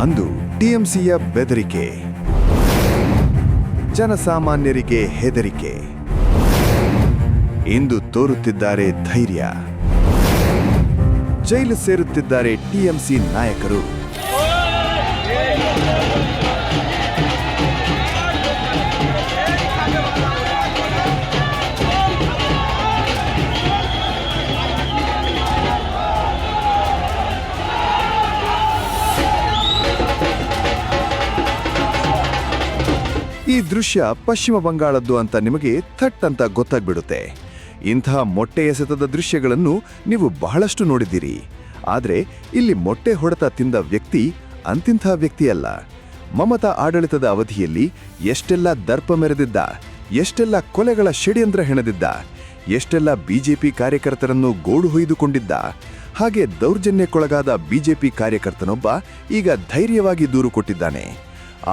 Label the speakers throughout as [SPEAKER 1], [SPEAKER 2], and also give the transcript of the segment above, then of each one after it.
[SPEAKER 1] ಅಂದು ಟಿಎಂಸಿಯ ಬೆದರಿಕೆ, ಜನಸಾಮಾನ್ಯರಿಗೆ ಹೆದರಿಕೆ. ಇಂದು ತೋರುತ್ತಿದ್ದಾರೆ ಧೈರ್ಯ. ಜೈಲು ಸೇರುತ್ತಿದ್ದಾರೆ ಟಿಎಂಸಿ ನಾಯಕರು. ಈ ದೃಶ್ಯ ಪಶ್ಚಿಮ ಬಂಗಾಳದ್ದು ಅಂತ ನಿಮಗೆ ಥಟ್ ಅಂತ ಗೊತ್ತಾಗ್ಬಿಡುತ್ತೆ. ಇಂತಹ ಮೊಟ್ಟೆ ಎಸೆತದ ದೃಶ್ಯಗಳನ್ನು ನೀವು ಬಹಳಷ್ಟು ನೋಡಿದ್ದೀರಿ. ಆದರೆ ಇಲ್ಲಿ ಮೊಟ್ಟೆ ಹೊಡೆತ ತಿಂದ ವ್ಯಕ್ತಿ ಅಂತಿಂಥ ವ್ಯಕ್ತಿಯಲ್ಲ. ಮಮತಾ ಆಡಳಿತದ ಅವಧಿಯಲ್ಲಿ ಎಷ್ಟೆಲ್ಲ ದರ್ಪ ಮೆರೆದಿದ್ದ, ಎಷ್ಟೆಲ್ಲ ಕೊಲೆಗಳ ಷಡ್ಯಂತ್ರ ಹೆಣೆದಿದ್ದ, ಎಷ್ಟೆಲ್ಲ ಬಿಜೆಪಿ ಕಾರ್ಯಕರ್ತರನ್ನು ಗೋಡು ಹೊಯ್ದುಕೊಂಡಿದ್ದ. ಹಾಗೆ ದೌರ್ಜನ್ಯಕ್ಕೊಳಗಾದ ಬಿಜೆಪಿ ಕಾರ್ಯಕರ್ತನೊಬ್ಬ ಈಗ ಧೈರ್ಯವಾಗಿ ದೂರು ಕೊಟ್ಟಿದ್ದಾನೆ.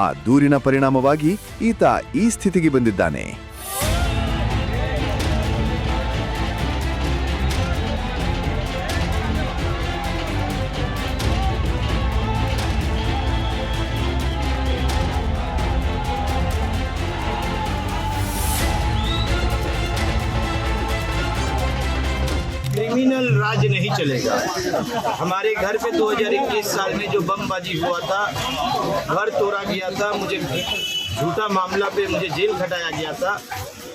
[SPEAKER 1] ಆ ದೂರಿನ ಪರಿಣಾಮವಾಗಿ ಈತ ಈ ಸ್ಥಿತಿಗೆ ಬಂದಿದ್ದಾನೆ.
[SPEAKER 2] क्रिमिनल राज नहीं चलेगा। हमारे घर पे 2021 साल में जो बमबाजी हुआ था, घर तोड़ा गया था, मुझे झूठा मामला पे मुझे जेल खटाया गया था।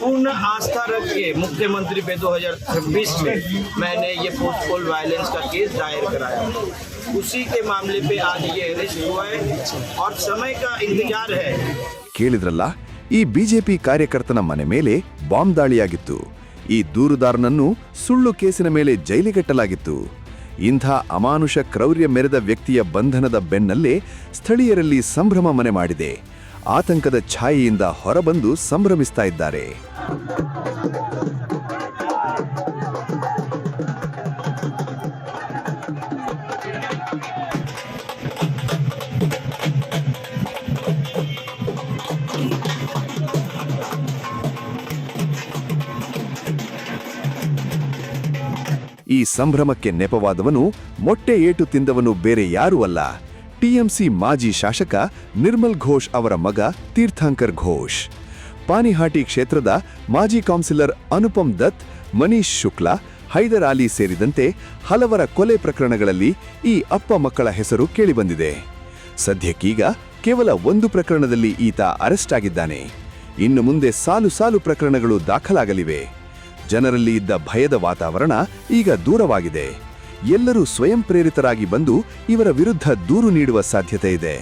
[SPEAKER 2] पूर्ण आस्था रख के मुख्यमंत्री पे 2026 में मैंने ये पोस्टपोल वायलेंस का केस दायर कराया। उसी के मामले पे आज ये अरेस्ट हुआ है और समय का इंतजार है।
[SPEAKER 1] ಕೇಳಿದ್ರಲ್ಲ, ಈ ಬಿಜೆಪಿ ಕಾರ್ಯಕರ್ತನ ಮನೆ ಮೇಲೆ ಬಾಂಬ್ ದಾಳಿಯಾಗಿತ್ತು. ಈ ದೂರುದಾರನನ್ನು ಸುಳ್ಳು ಕೇಸಿನ ಮೇಲೆ ಜೈಲಿಗಟ್ಟಲಾಗಿತ್ತು. ಇಂಥ ಅಮಾನುಷ ಕ್ರೌರ್ಯ ಮೆರೆದ ವ್ಯಕ್ತಿಯ ಬಂಧನದ ಬೆನ್ನಲ್ಲೇ ಸ್ಥಳೀಯರಲ್ಲಿ ಸಂಭ್ರಮ ಮನೆ ಮಾಡಿದೆ. ಆತಂಕದ ಛಾಯೆಯಿಂದ ಹೊರಬಂದು ಸಂಭ್ರಮಿಸ್ತಾ ಇದ್ದಾರೆ. ಈ ಸಂಭ್ರಮಕ್ಕೆ ನೆಪವಾದವನು, ಮೊಟ್ಟೆ ಏಟು ತಿಂದವನು ಬೇರೆ ಯಾರೂ ಅಲ್ಲ, ಟಿಎಂಸಿ ಮಾಜಿ ಶಾಸಕ ನಿರ್ಮಲ್ ಘೋಷ್ ಅವರ ಮಗ ತೀರ್ಥಂಕರ್ ಘೋಷ್. ಪಾನಿಹಾಟಿ ಕ್ಷೇತ್ರದ ಮಾಜಿ ಕೌನ್ಸಿಲರ್ ಅನುಪಮ್ ದತ್, ಮನೀಶ್ ಶುಕ್ಲಾ, ಹೈದರ್ ಅಲಿ ಸೇರಿದಂತೆ ಹಲವರ ಕೊಲೆ ಪ್ರಕರಣಗಳಲ್ಲಿ ಈ ಅಪ್ಪ ಮಕ್ಕಳ ಹೆಸರು ಕೇಳಿಬಂದಿದೆ. ಸದ್ಯಕ್ಕೀಗ ಕೇವಲ ಒಂದು ಪ್ರಕರಣದಲ್ಲಿ ಈತ ಅರೆಸ್ಟ್ ಆಗಿದ್ದಾನೆ. ಇನ್ನು ಮುಂದೆ ಸಾಲು ಸಾಲು ಪ್ರಕರಣಗಳು ದಾಖಲಾಗಲಿವೆ. ಜನರಲ್ಲಿ ಇದ್ದ ಭಯದ ವಾತಾವರಣ ಈಗ ದೂರವಾಗಿದೆ. ಎಲ್ಲರೂ ಸ್ವಯಂ ಪ್ರೇರಿತರಾಗಿ ಬಂದು ಇವರ ವಿರುದ್ಧ ದೂರು ನೀಡುವ ಸಾಧ್ಯತೆ ಇದೆ.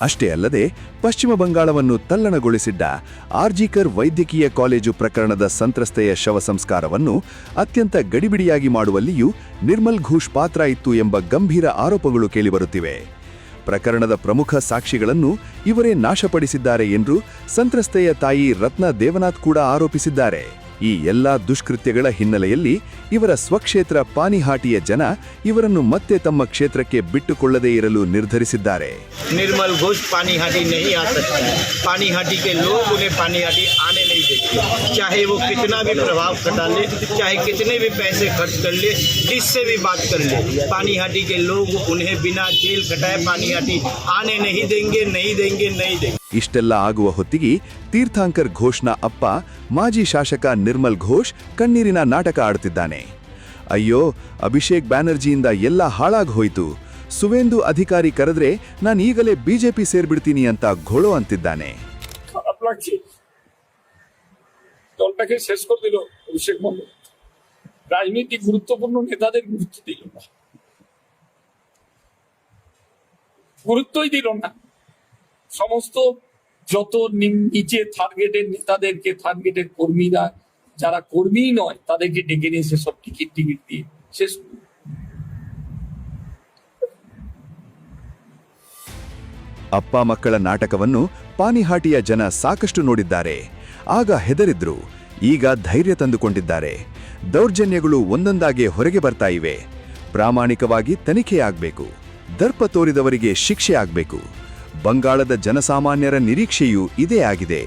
[SPEAKER 1] ಅಷ್ಟೇ ಅಲ್ಲದೆ ಪಶ್ಚಿಮ ಬಂಗಾಳವನ್ನು ತಲ್ಲಣಗೊಳಿಸಿದ್ದ ಆರ್ಜಿಕರ್ ವೈದ್ಯಕೀಯ ಕಾಲೇಜು ಪ್ರಕರಣದ ಸಂತ್ರಸ್ತೆಯ ಶವ ಸಂಸ್ಕಾರವನ್ನು ಅತ್ಯಂತ ಗಡಿಬಿಡಿಯಾಗಿ ಮಾಡುವಲ್ಲಿಯೂ ನಿರ್ಮಲ್ ಘೋಷ್ ಪಾತ್ರ ಇತ್ತು ಎಂಬ ಗಂಭೀರ ಆರೋಪಗಳು ಕೇಳಿಬರುತ್ತಿವೆ. ಪ್ರಕರಣದ ಪ್ರಮುಖ ಸಾಕ್ಷಿಗಳನ್ನು ಇವರೇ ನಾಶಪಡಿಸಿದ್ದಾರೆ ಎಂದು ಸಂತ್ರಸ್ತೆಯ ತಾಯಿ ರತ್ನ ದೇವನಾಥ್ ಕೂಡ ಆರೋಪಿಸಿದ್ದಾರೆ. ಈ ಎಲ್ಲಾ ದುಷ್ಕೃತ್ಯಗಳ ಹಿನ್ನೆಲೆಯಲ್ಲಿ ಇವರ ಸ್ವಕ್ಷೇತ್ರ ಪಾನಿಹಾಟಿಯ ಜನ ಇವರನ್ನು ಮತ್ತೆ ತಮ್ಮ ಕ್ಷೇತ್ರಕ್ಕೆ ಬಿಟ್ಟುಕೊಳ್ಳದೇ ಇರಲು ನಿರ್ಧರಿಸಿದ್ದಾರೆ.
[SPEAKER 2] निर्मल घोष पानीहाटी नहीं आ सकता है। पानीहाटी के लोग उन्हें पानीहाटी आने नहीं देते, चाहे वो कितना भी प्रभाव खटा ले, चाहे कितने भी पैसे खर्च कर ले, जिससे भी बात कर ले, पानीहाटी के लोग उन्हें बिना जेल खटाए पानीहाटी आने नहीं देंगे, नहीं देंगे, नहीं देंगे।
[SPEAKER 1] ಇಷ್ಟೆಲ್ಲ ಆಗುವ ಹೊತ್ತಿಗೆ ತೀರ್ಥಂಕರ್ ಘೋಷ್ನ ಅಪ್ಪ ಮಾಜಿ ಶಾಸಕ ನಿರ್ಮಲ್ ಘೋಷ್ ಕಣ್ಣೀರಿನ ನಾಟಕ ಆಡುತ್ತಿದ್ದಾನೆ. ಅಯ್ಯೋ, ಅಭಿಷೇಕ್ ಬ್ಯಾನರ್ಜಿಯಿಂದ ಎಲ್ಲ ಹಾಳಾಗಿ ಹೋಯ್ತು, ಸುವೇಂದು ಅಧಿಕಾರಿ ಕರೆದ್ರೆ ನಾನು ಈಗಲೇ ಬಿಜೆಪಿ ಸೇರ್ಬಿಡ್ತೀನಿ ಅಂತ ಘೋಳೋ ಅಂತಿದ್ದಾನೆ.
[SPEAKER 3] দলটাকে শেষ করে দিল অভিষেক বন্দ্যোপাধ্যায়। রাজনৈতিক গুরুত্বপূর্ণ নেতাদের গুরুত্ব দিল না, গুরুত্বই দিল না। সমস্ত যত নিচে থার্ড গ্রেডের নেতাদেরকে, থার্ড গ্রেডের কর্মীরা যারা কর্মী নয় তাদেরকে ডেকে নিয়ে সব টিকিট দিয়ে শেষ।
[SPEAKER 1] ಅಪ್ಪ ಮಕ್ಕಳ ನಾಟಕವನ್ನು ಪಾನಿಹಾಟಿಯ ಜನ ಸಾಕಷ್ಟು ನೋಡಿದ್ದಾರೆ. ಆಗ ಹೆದರಿದ್ರು, ಈಗ ಧೈರ್ಯ ತಂದುಕೊಂಡಿದ್ದಾರೆ. ದೌರ್ಜನ್ಯಗಳು ಒಂದೊಂದಾಗಿ ಹೊರಗೆ ಬರ್ತಾ ಇವೆ. ಪ್ರಾಮಾಣಿಕವಾಗಿ ತನಿಖೆಯಾಗಬೇಕು, ದರ್ಪ ತೋರಿದವರಿಗೆ ಶಿಕ್ಷೆ ಆಗಬೇಕು. ಬಂಗಾಳದ ಜನಸಾಮಾನ್ಯರ ನಿರೀಕ್ಷೆಯೂ ಇದೇ ಆಗಿದೆ.